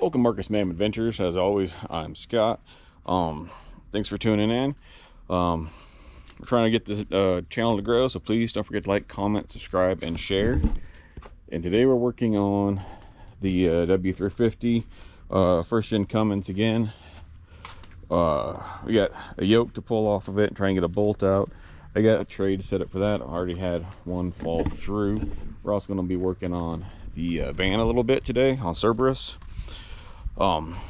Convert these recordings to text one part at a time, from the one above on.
Welcome, Marcus Mam Adventures. As always, I'm Scott. Thanks for tuning in. We're trying to get this channel to grow, so please don't forget to like, comment, subscribe, and share. And today we're working on the W350 first gen Cummins again. We got a yoke to pull off of it and try and get a bolt out. I got a tray to set up for that. I already had one fall through. We're also going to be working on the van a little bit today on Cerberus.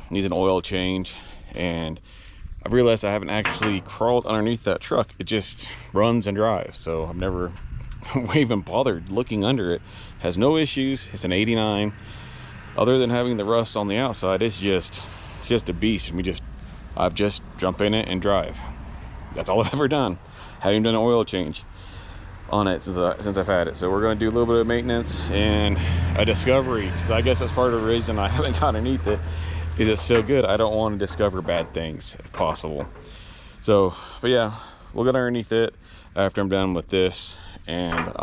Needs an oil change, and I realized I haven't actually crawled underneath that truck. It just runs and drives, so I've never even bothered looking under it. Has no issues. It's an 89. Other than having the rust on the outside, it's just a beast. And I've just jump in it and drive. That's all I've ever done. Haven't done an oil change on it since I've had it. So we're going to do a little bit of maintenance and a discovery, because I guess that's part of the reason I haven't got underneath it, is it's so good. I don't want to discover bad things if possible. So, but yeah, we'll get underneath it after I'm done with this and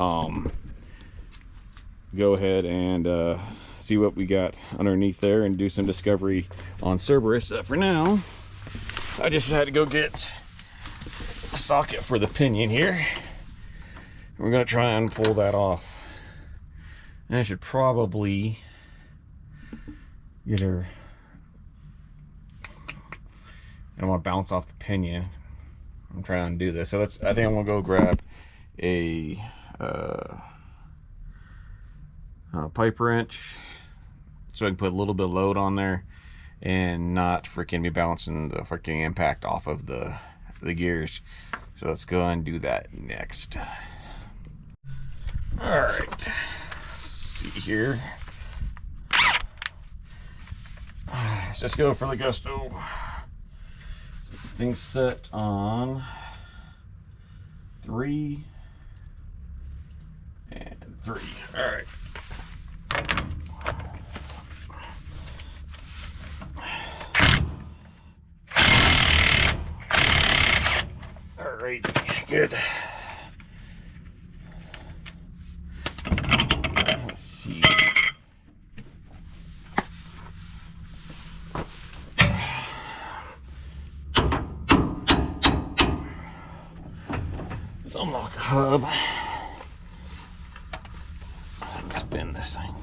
go ahead and see what we got underneath there and do some discovery on Cerberus. For now, I just had to go get a socket for the pinion here. We're going to try and pull that off. And I should probably get her. I don't want to bounce off the pinion. I'm trying to do this. So I think I'm going to go grab a pipe wrench so I can put a little bit of load on there and not freaking be bouncing the freaking impact off of the gears. So let's go and do that next. All right, let's see here. Let's just go for the gusto. Things set on 3 and 3. All right. All right, good. Let's see. Let's unlock a hub. Let me spin this thing.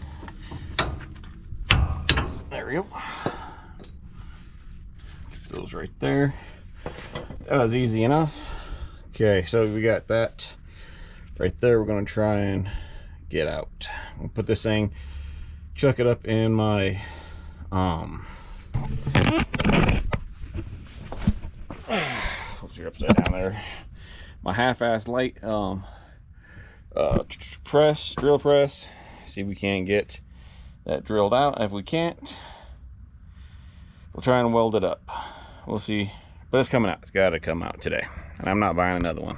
There we go. Get those right there. That was easy enough. Okay, so we got that right there. We're going to try and get out. We'll put this thing, chuck it up in my oops, you're upside down there. My half-ass light drill press. See if we can get that drilled out. If we can't, we'll try and weld it up. We'll see. But it's coming out. It's got to come out today. And I'm not buying another one.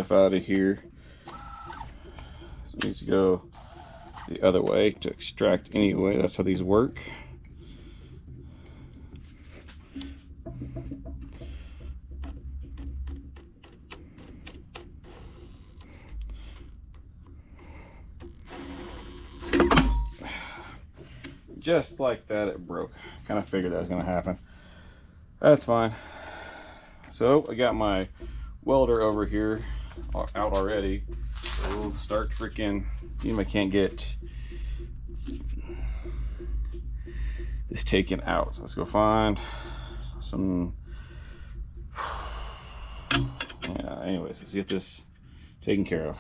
Out of here. So it needs to go the other way to extract anyway. That's how these work. Just like that, it broke. Kind of figured that was going to happen. That's fine. So I got my welder over here out already. So we'll start freaking, see if I can't get this taken out. So let's go find some, yeah, anyways, let's get this taken care of.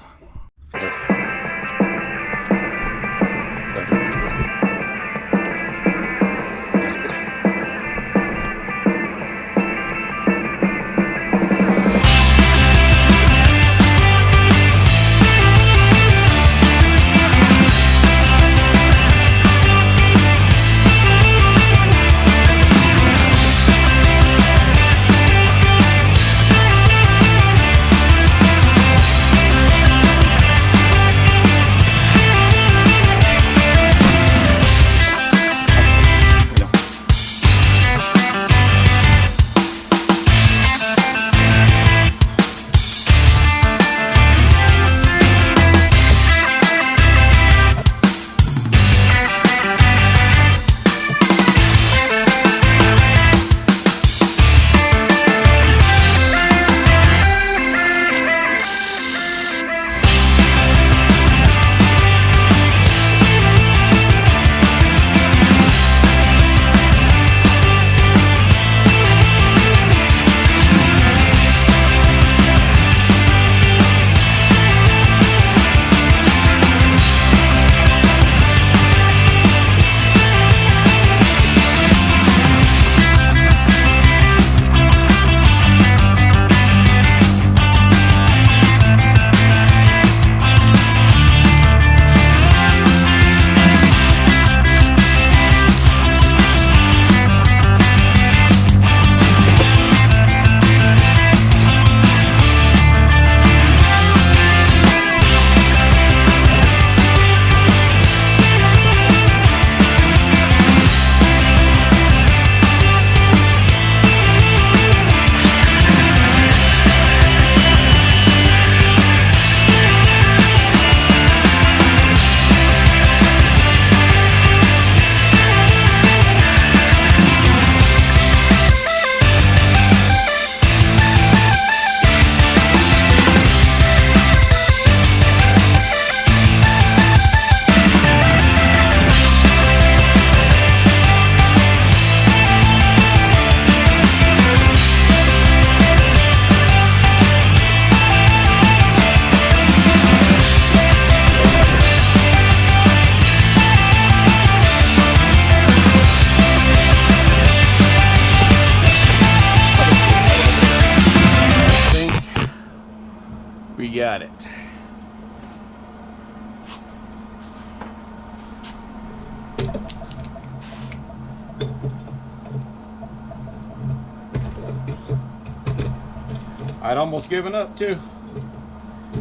I'd almost given up too.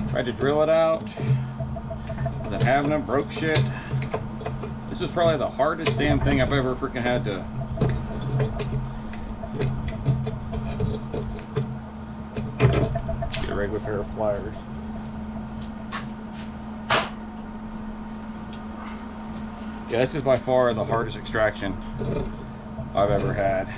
Tried to drill it out. Wasn't having them, broke shit. This was probably the hardest damn thing I've ever freaking had to. Get a regular pair of pliers. Yeah, this is by far the hardest extraction I've ever had.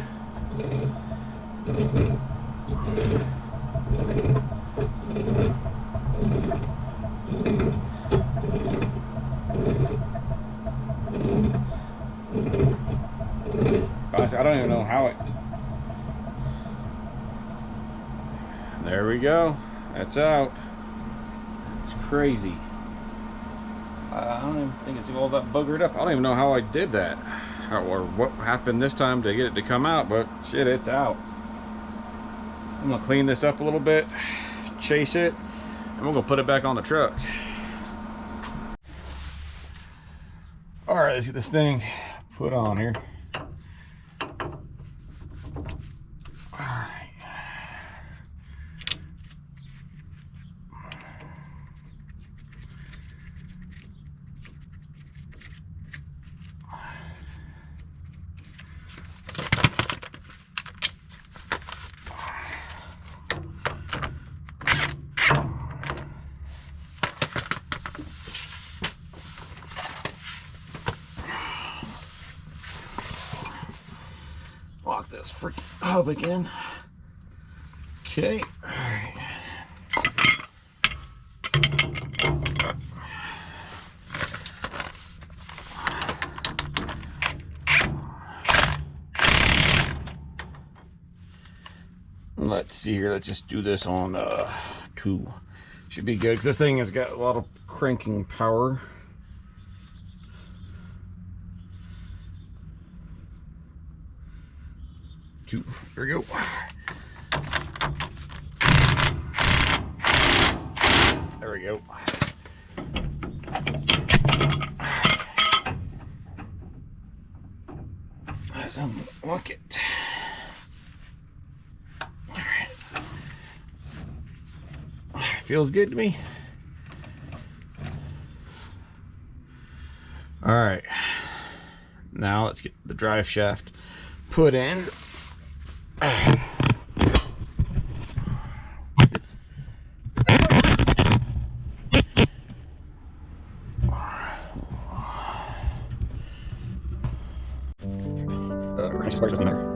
Honestly, I don't even know how it. There we go. That's out. It's crazy. I don't even think it's all that buggered up. I don't even know how I did that or what happened this time to get it to come out, but shit, it's out. I'm gonna clean this up a little bit, chase it, and we're gonna put it back on the truck. All right, let's get this thing put on here. All right. Lock this freaking hub again. Okay. All right. Let's see here. Let's just do this on 2. Should be good because this thing has got a lot of cranking power. There we go. There we go. Let's unlock it. All right. Feels good to me. All right. Now let's get the drive shaft put in. Doesn't matter.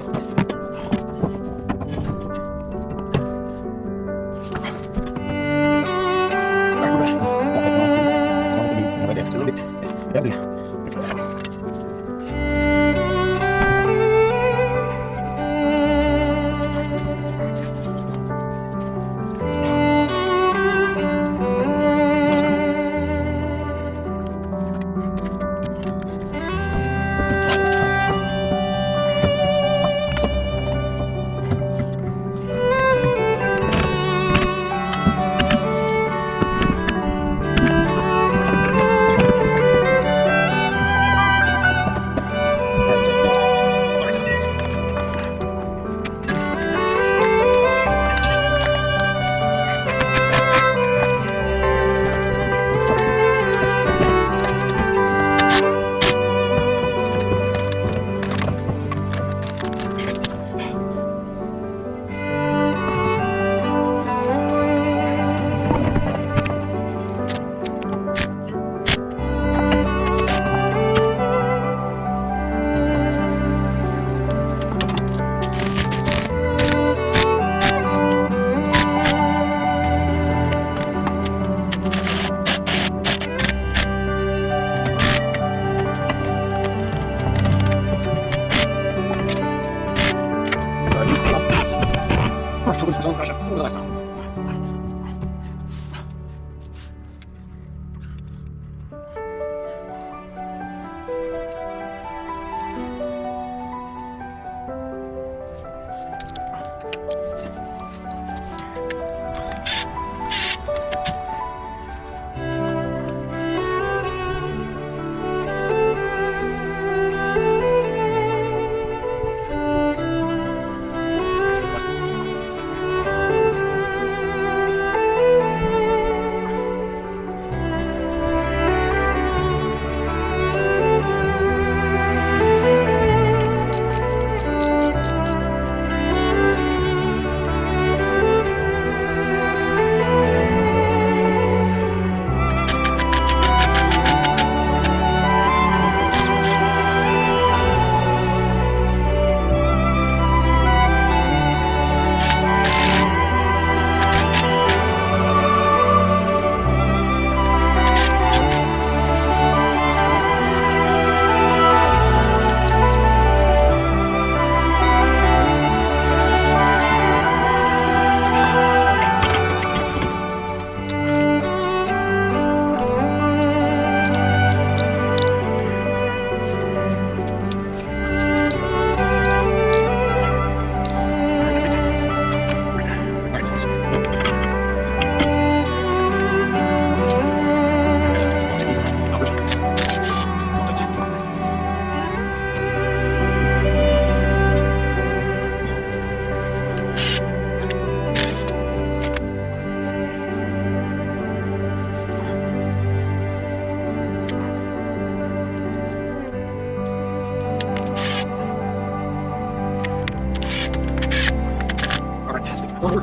Over.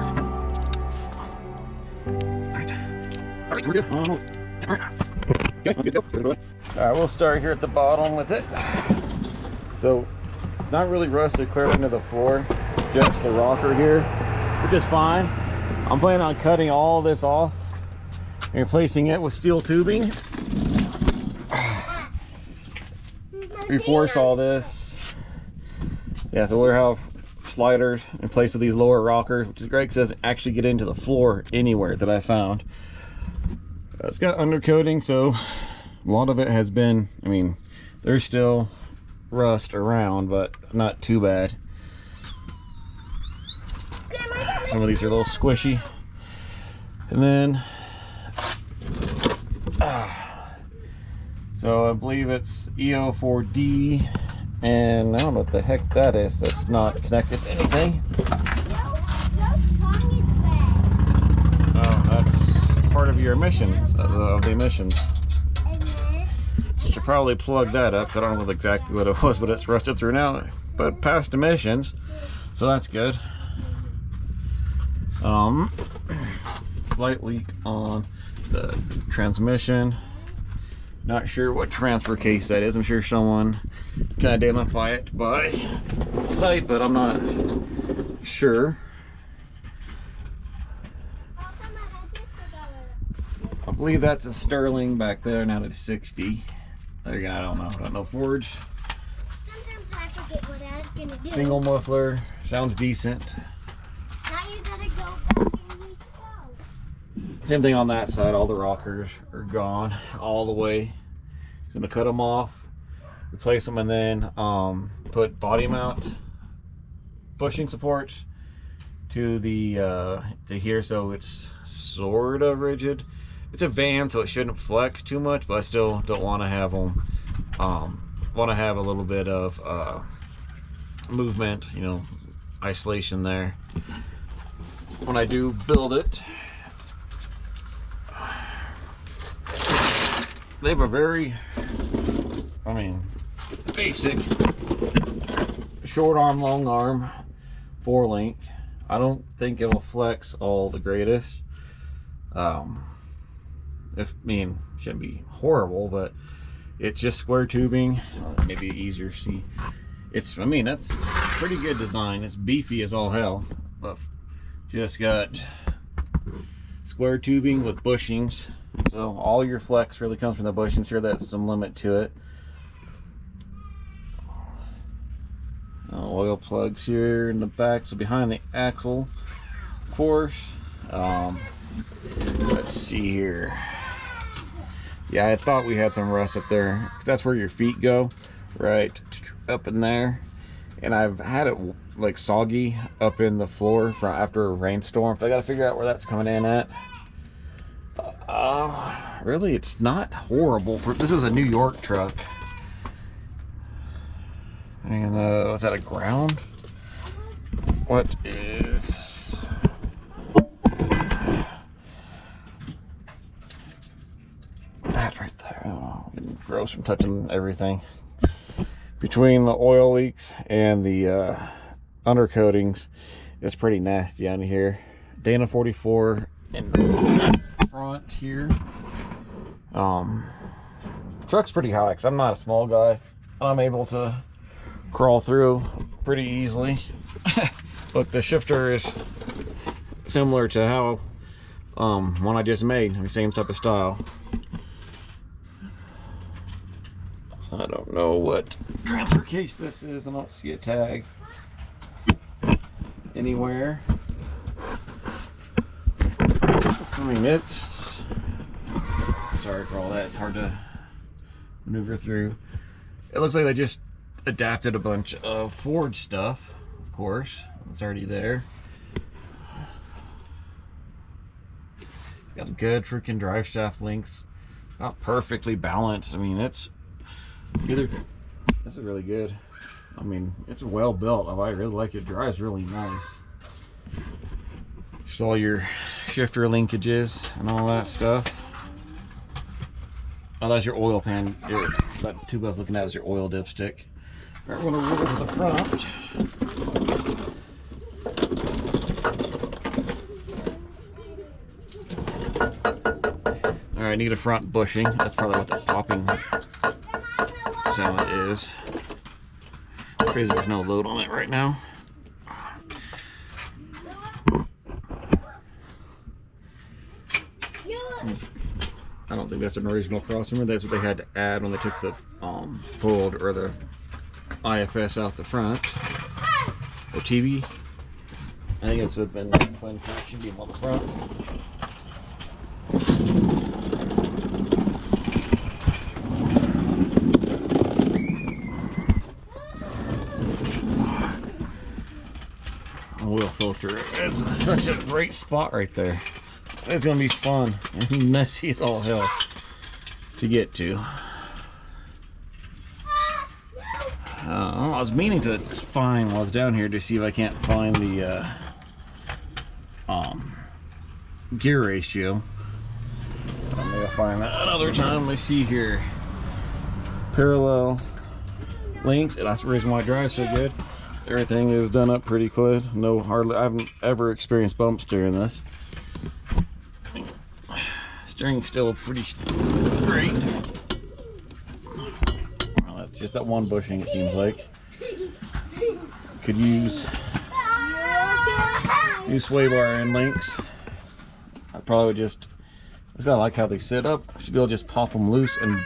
Alright, we're good. Okay, let's go. Alright, we'll start here at the bottom with it. So, it's not really rusted clear into the floor, just the rocker here, which is fine. I'm planning on cutting all this off and replacing it with steel tubing. Reinforce all this. Yeah, so we'll have sliders in place of these lower rockers, which is great because it doesn't actually get into the floor anywhere that I found. It's got undercoating, so a lot of it has been, I mean, there's still rust around, but it's not too bad. Some of these are a little squishy. And then so I believe it's EO4D, and I don't know what the heck that is. That's not connected to anything. Oh, that's part of your emissions, of the emissions. So should probably plug that up. I don't know exactly what it was, but it's rusted through now. But past emissions, so that's good. Slight leak on the transmission. Not sure what transfer case that is. I'm sure someone can identify it by sight, but I'm not sure. I believe that's a Sterling back there. Now it's 60. There again, I don't know Forge. Sometimes I forget what I was gonna do. Single muffler. Sounds decent. Now you gotta go back and re-go. Same thing on that side. All the rockers are gone all the way. Just gonna cut them off, replace them, and then put body mount bushing supports to the to here, so it's sort of rigid. It's a van, so it shouldn't flex too much, but I still don't want to have them. Want to have a little bit of movement, you know, isolation there when I do build it. They have a very, I mean, basic short arm, long arm, 4-link. I don't think it'll flex all the greatest. Shouldn't be horrible, but it's just square tubing. Maybe easier to see. I mean, that's pretty good design. It's beefy as all hell, but just got square tubing with bushings. So all your flex really comes from the bushing. Sure, that's some limit to it. Oil plugs here in the back, so behind the axle, of course. Let's see here. Yeah, I thought we had some rust up there, because that's where your feet go, right up in there. And I've had it like soggy up in the floor from after a rainstorm. So I got to figure out where that's coming in at. Really, it's not horrible. This was a New York truck. And was that a ground? What is that right there? Oh, getting gross from touching everything. Between the oil leaks and the undercoatings, it's pretty nasty on here. Dana 44 in the front here. Truck's pretty high because I'm not a small guy. I'm able to crawl through pretty easily. Look, the shifter is similar to how one I just made, the same type of style. So I don't know what transfer case this is. I don't see a tag anywhere. I mean, it's, sorry for all that, it's hard to maneuver through. It looks like they just adapted a bunch of Ford stuff, of course. It's already there. It's got good freaking drive shaft links. Not perfectly balanced. I mean, this is really good. I mean, it's well built. I really like it. It drives really nice. Just all your shifter linkages and all that stuff. Oh, that's your oil pan. That tube I was looking at is your oil dipstick. All right, we're gonna roll to the front. Alright, I need a front bushing. That's probably what that popping sound is. Crazy there's no load on it right now. I don't think that's an original crossmember. That's what they had to add when they took the fold or the IFS out the front. The TV. I think it's been twin traction beam on the front. Oil filter. It's such a great spot right there. It's gonna be fun and messy as all hell to get to. I was meaning to find while I was down here to see if I can't find the gear ratio. Maybe I'll find that another time. Let's see here. Parallel links. That's the reason why it drives so good. Everything is done up pretty clean. No, hardly. I haven't ever experienced bumps during this. Steering's still pretty straight. Well, that's just that one bushing, it seems like. Could use sway bar end links. I probably would just. I just like how they sit up. I should be able to just pop them loose and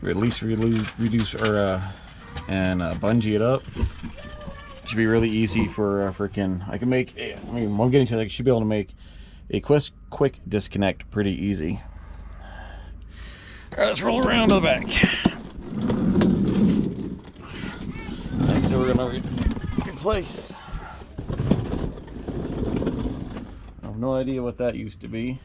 at least reduce or bungee it up. It should be really easy for freaking. I can make. I mean, I'm getting to. I should be able to make a quick disconnect pretty easy. All right, let's roll around to the back. Next, so we're gonna replace. I have no idea what that used to be.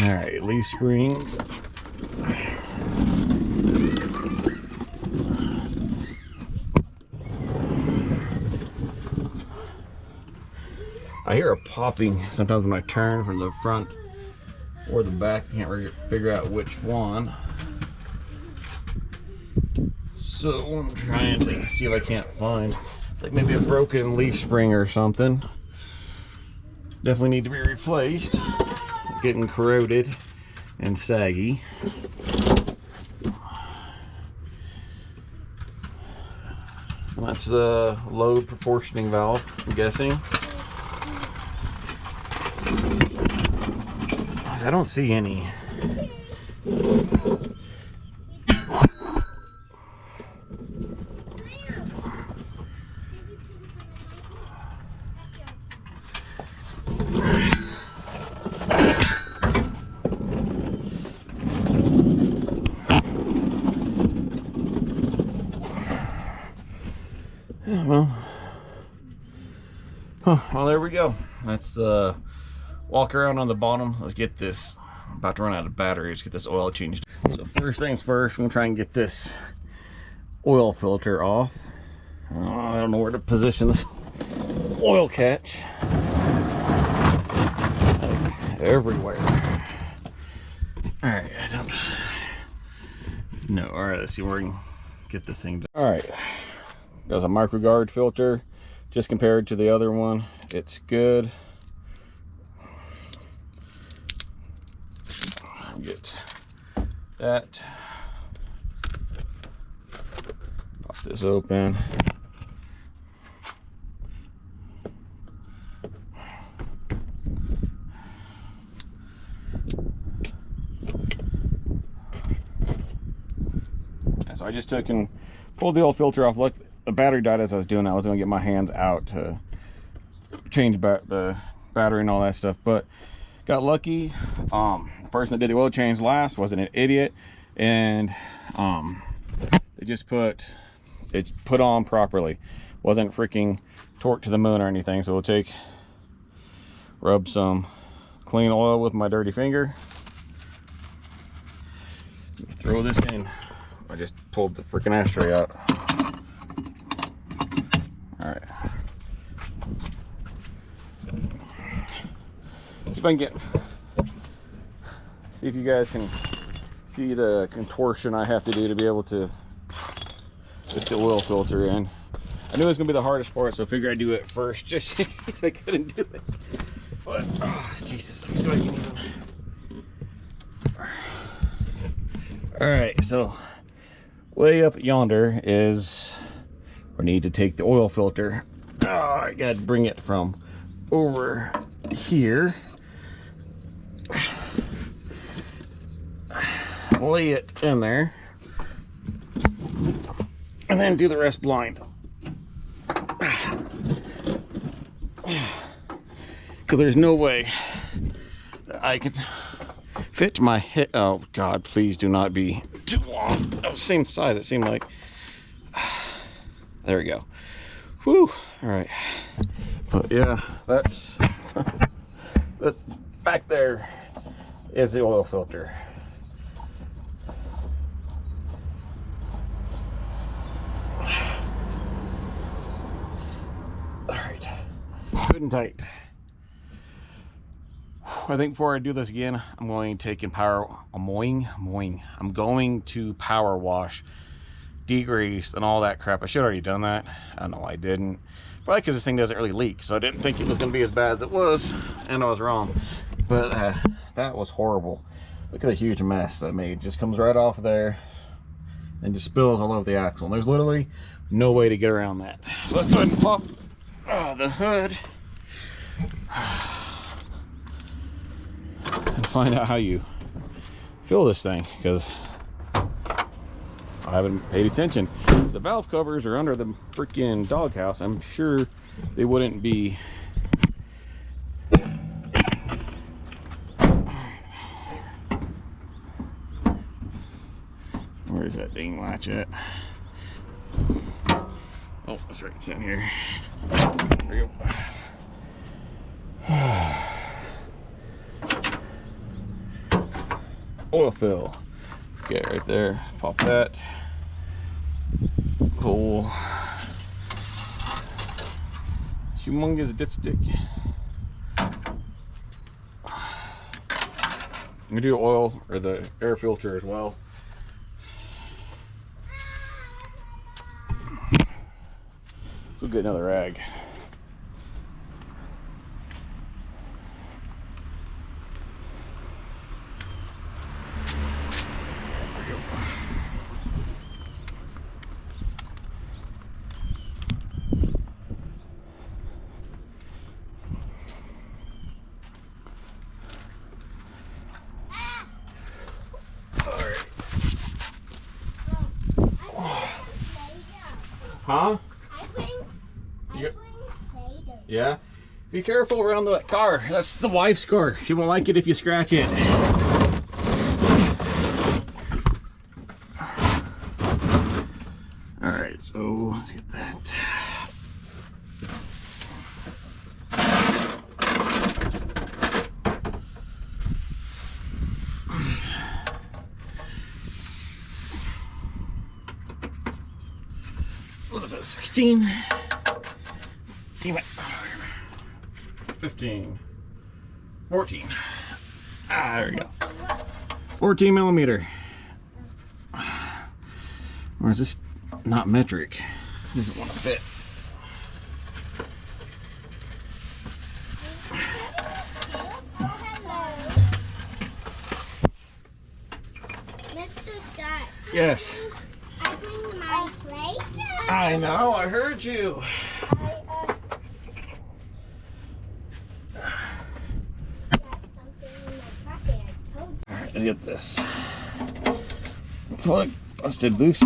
All right, leaf springs. I hear a popping sometimes when I turn from the front or the back. I can't really figure out which one. So I'm trying to see if I can't find like maybe a broken leaf spring or something. Definitely need to be replaced. Getting corroded and saggy. And that's the load proportioning valve, I'm guessing. I don't see any. Yeah, well, there we go. That's the walk around on the bottom. Let's get this. I'm about to run out of battery. Let's get this oil changed. So first things first, I'm gonna try and get this oil filter off. I don't know where to position this oil catch. Everywhere. All right, I don't. No. All right, let's see where we can get this thing done. All right, there's a microguard filter. Just compared to the other one, it's good. Get that. Pop this open. So I just took and pulled the oil filter off. Look, the battery died as I was doing that. I was going to get my hands out to change the battery and all that stuff, but got lucky. The person that did the oil change last wasn't an idiot, and they just put on properly. Wasn't freaking torqued to the moon or anything. So we'll rub some clean oil with my dirty finger. Throw this in. I just pulled the freaking ashtray out. All right. See if I can see if you guys can see the contortion I have to do to be able to Put the oil filter in. I knew it was gonna be the hardest part, so I figured I'd do it first, just in case I couldn't do it. But oh, Jesus, let me see what I can even. All right, so way up yonder is we need to take the oil filter. Oh, I gotta bring it from over here. Lay it in there. And then do the rest blind. Because there's no way that I can fit my head. Oh God, please do not be too long. Oh, same size it seemed like. There we go. Whew. All right. But yeah, that's that back there is the oil filter. All right, good and tight. I think before I do this again, I'm going to take and I'm going to power wash, degrease, and all that crap. I should have already done that. I don't know why I didn't. Probably because this thing doesn't really leak, so I didn't think it was going to be as bad as it was, and I was wrong. But that was horrible. Look at the huge mess that made. Just comes right off of there and just spills all over the axle. And there's literally no way to get around that. So let's go ahead and pop the hood and find out how you fill this thing, because I haven't paid attention. The valve covers are under the freaking doghouse. I'm sure they wouldn't be. Where's that dang latch at? Oh, that's right, it's in here. There we go. Oil fill. Okay, right there. Pop that. Pull. Humongous dipstick. I'm gonna do oil or the air filter as well. We'll get another rag. Huh? Yeah? Be careful around the car. That's the wife's car. She won't like it if you scratch it. Alright, so let's get that. What is that, 16? Damn it. 15. 14. Ah, there we go. 14 millimeter. Or is this not metric? It doesn't want to fit. Mr. Scott. Yes. I bring my plate. I know, I heard you. Alright, let's get this. Plug busted loose.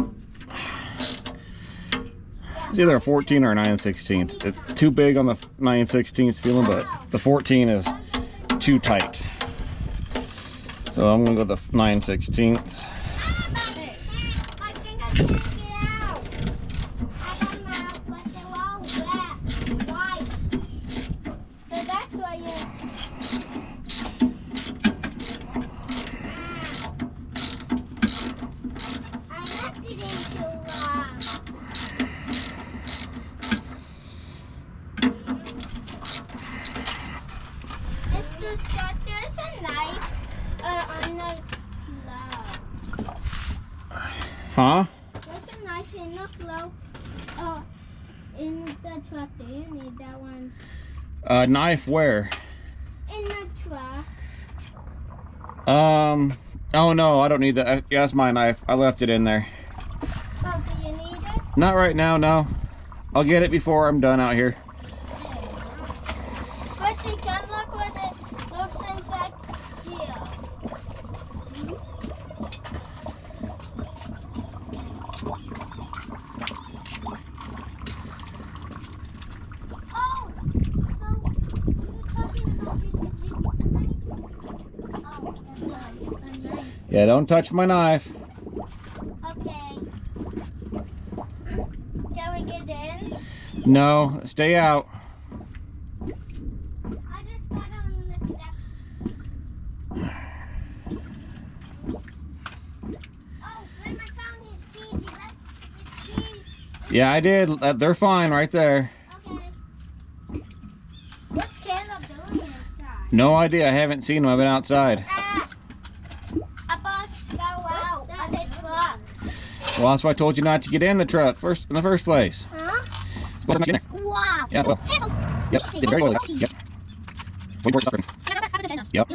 It's either a 14 or a 9/16. It's too big on the 9/16 feeling, but the 14 is too tight. So I'm gonna go with the 9/16. I think I can get out. I got them out, but they're all wet. Why? So that's why you. I left it in too long. Mr. Scott, there's a knife on the floor. Huh? There's a knife in the floor the truck, do you need that one? Knife where? In the truck. Oh no, I don't need that. Yeah, that's my knife. I left it in there. Oh, do you need it? Not right now, no. I'll get it before I'm done out here. But you can look what it looks inside here. Oh, so you're talking about this is just a knife? Oh, that's a knife. Yeah, don't touch my knife. Okay. Can we get in? No, stay out. I just got on the step. Oh, when I found his keys, he left his keys. Yeah, I did. They're fine right there. Okay. What's Caleb doing inside? No idea. I haven't seen him. I've been outside. Ah! A box fell out of the truck. Well, that's why I told you not to get in the truck in the first place. Huh? Well, not get in there. Wow. Yeah, well. Yep. Did very well. Yep. Wait for it to start. Yep.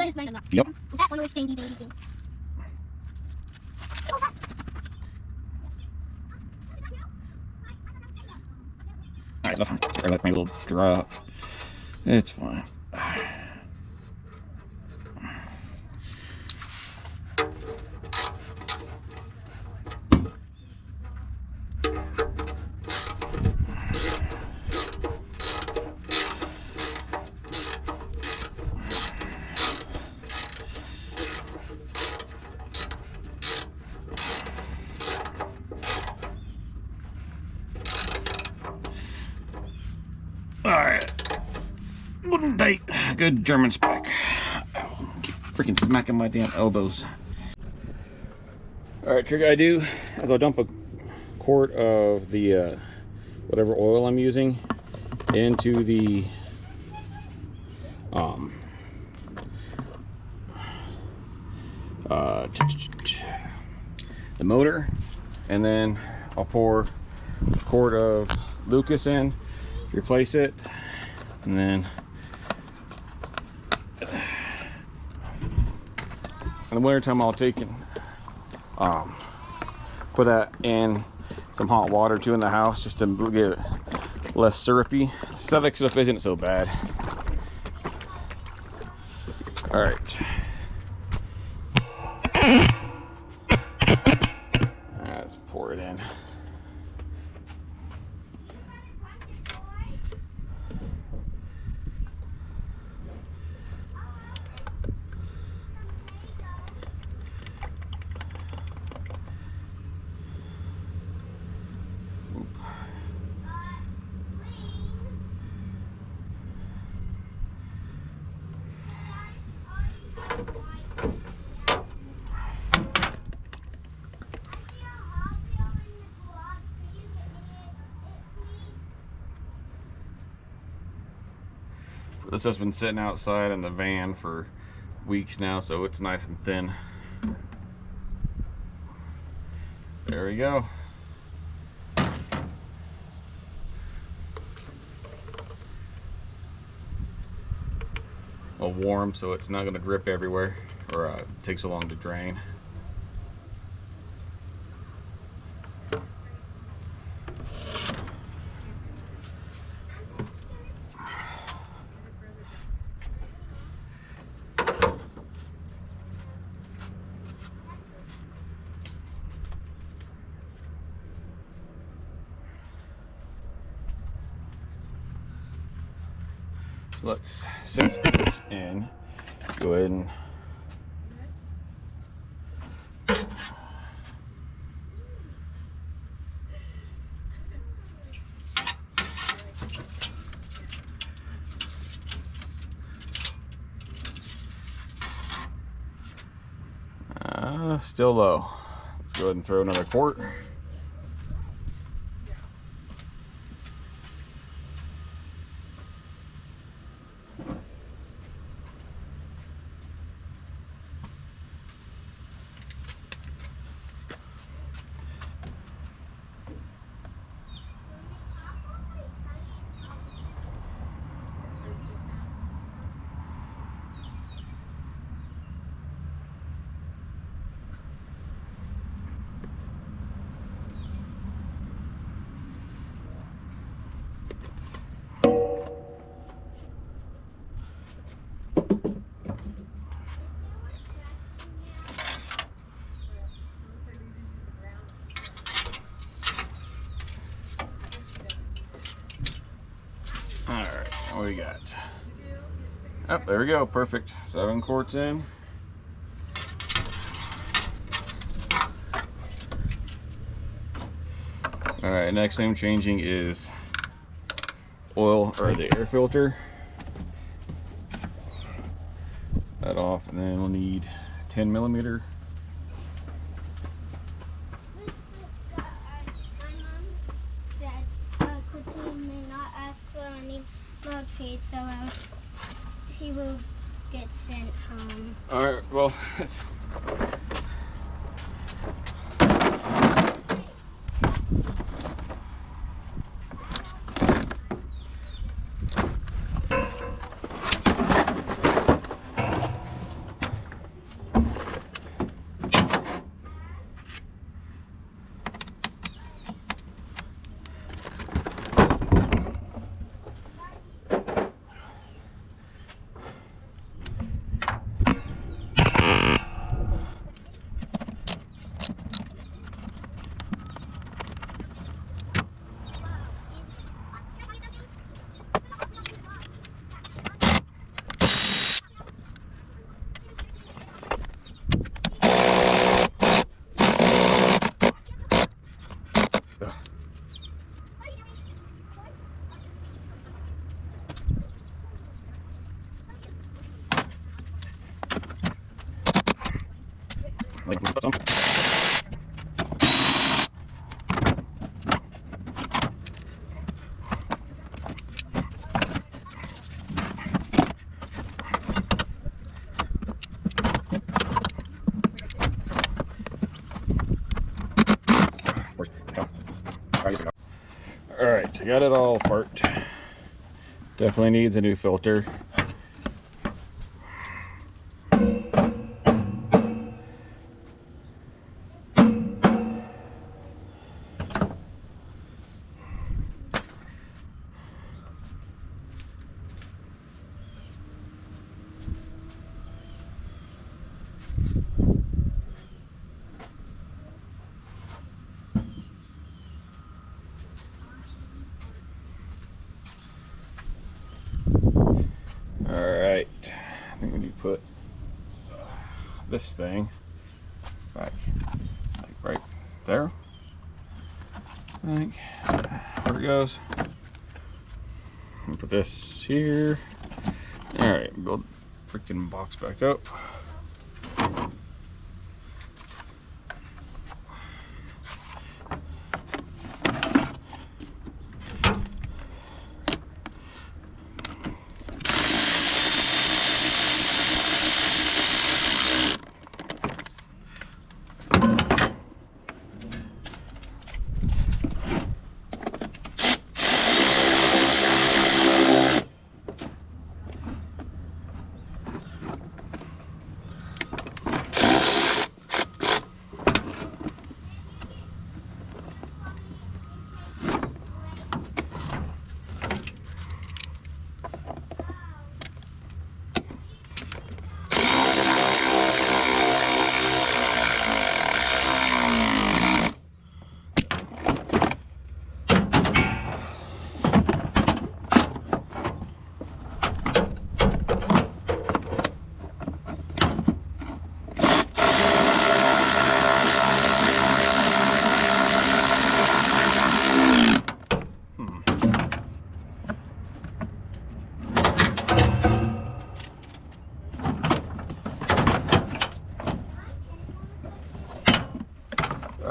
Yep. That one was baby thing. Alright, so I let my little drop. It's fine. Alright. Wooden tight. Good German spec. Ow, keep freaking smacking my damn elbows. Alright, trick I do is I'll dump a quart of the whatever oil I'm using into the motor, and then I'll pour a quart of Lucas in, replace it, and then in the winter time I'll take and put that in some hot water too in the house just to get it less syrupy. Civic stuff isn't so bad. All right. Let's pour it in. This has been sitting outside in the van for weeks now, so it's nice and thin. There we go. Well, warm, so it's not going to drip everywhere or take so long to drain. So let's set this in. Go ahead and still low. Let's go ahead and throw another quart. All right, what we got? Oh, there we go. Perfect. 7 quarts in. All right, next thing I'm changing is oil, or the air filter. That off, and then we'll need 10mm. My mom said Quigley may not ask for any milk feed, so he will get sent home. All right, well, it's like some. All right, I got it all apart. Definitely needs a new filter. Alright, I think we need to put this thing back, like right there. I think there it goes. And put this here. Alright, build the freaking box back up.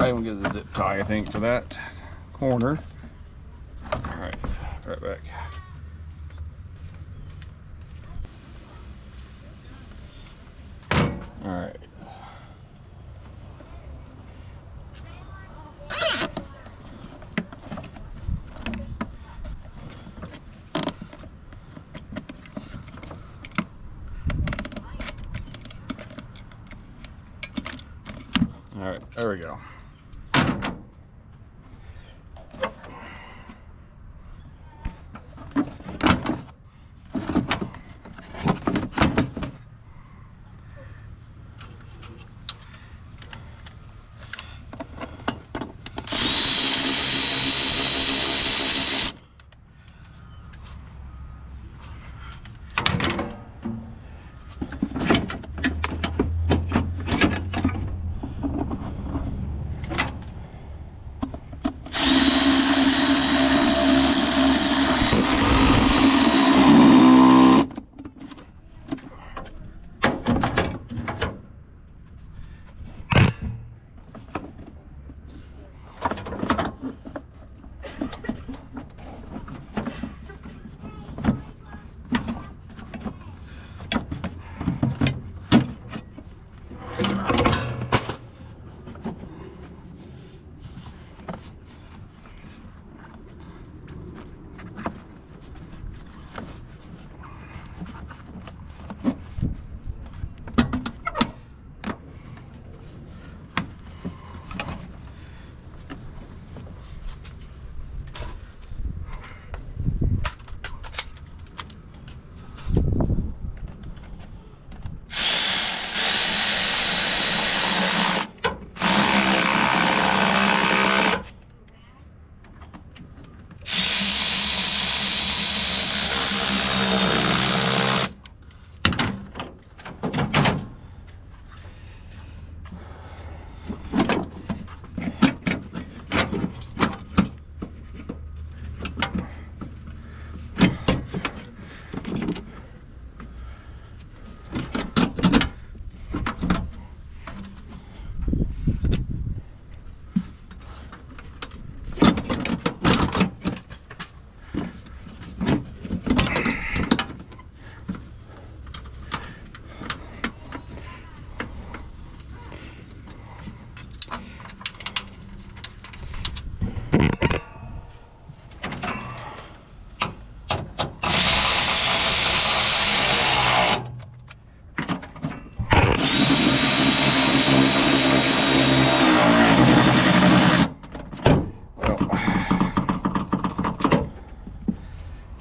I'm gonna get the zip tie, I think, for that corner. Alright, right back. Alright. Alright, there we go.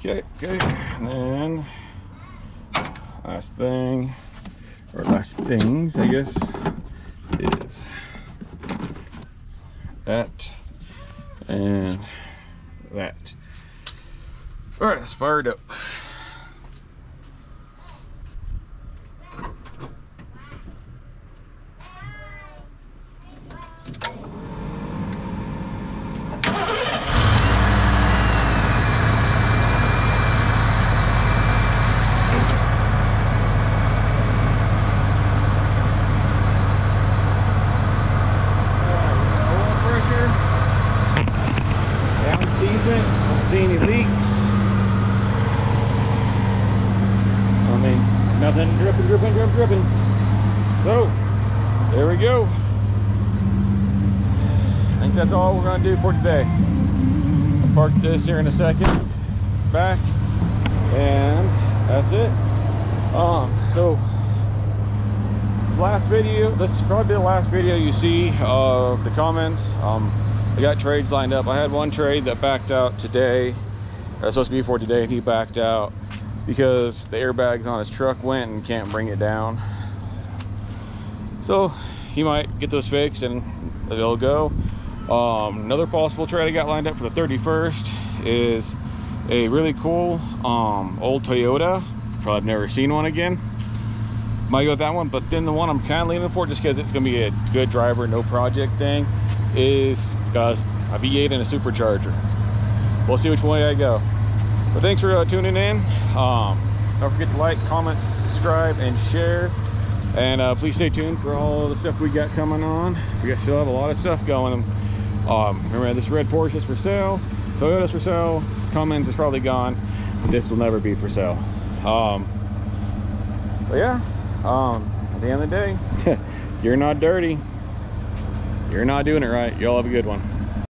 Okay, and then last thing, or last things, I guess, is that and that. All right, let's fire it up. Decent. Don't see any leaks. I mean, nothing dripping. So, there we go. I think that's all we're going to do for today. I'll park this here in a second. Back. And that's it. So, last video. This is probably the last video you see of the Cummins. I got trades lined up. I had one trade that backed out today. That was supposed to be for today, and he backed out because the airbags on his truck went and can't bring it down. So he might get those fixed and they'll go. Another possible trade I got lined up for the 31st is a really cool old Toyota. Probably have never seen one again. Might go with that one, but then the one I'm kind of leaning for, just because it's going to be a good driver, no project thing, is a V8 and a supercharger. We'll see which way I go. But thanks for tuning in. Don't forget to like, comment, subscribe, and share. And please stay tuned for all the stuff we got coming on. We still have a lot of stuff going. Remember, this red Porsche is for sale, Toyota's for sale, Cummins is probably gone. This will never be for sale. But yeah, at the end of the day, you're not dirty. You're not doing it right. Y'all have a good one.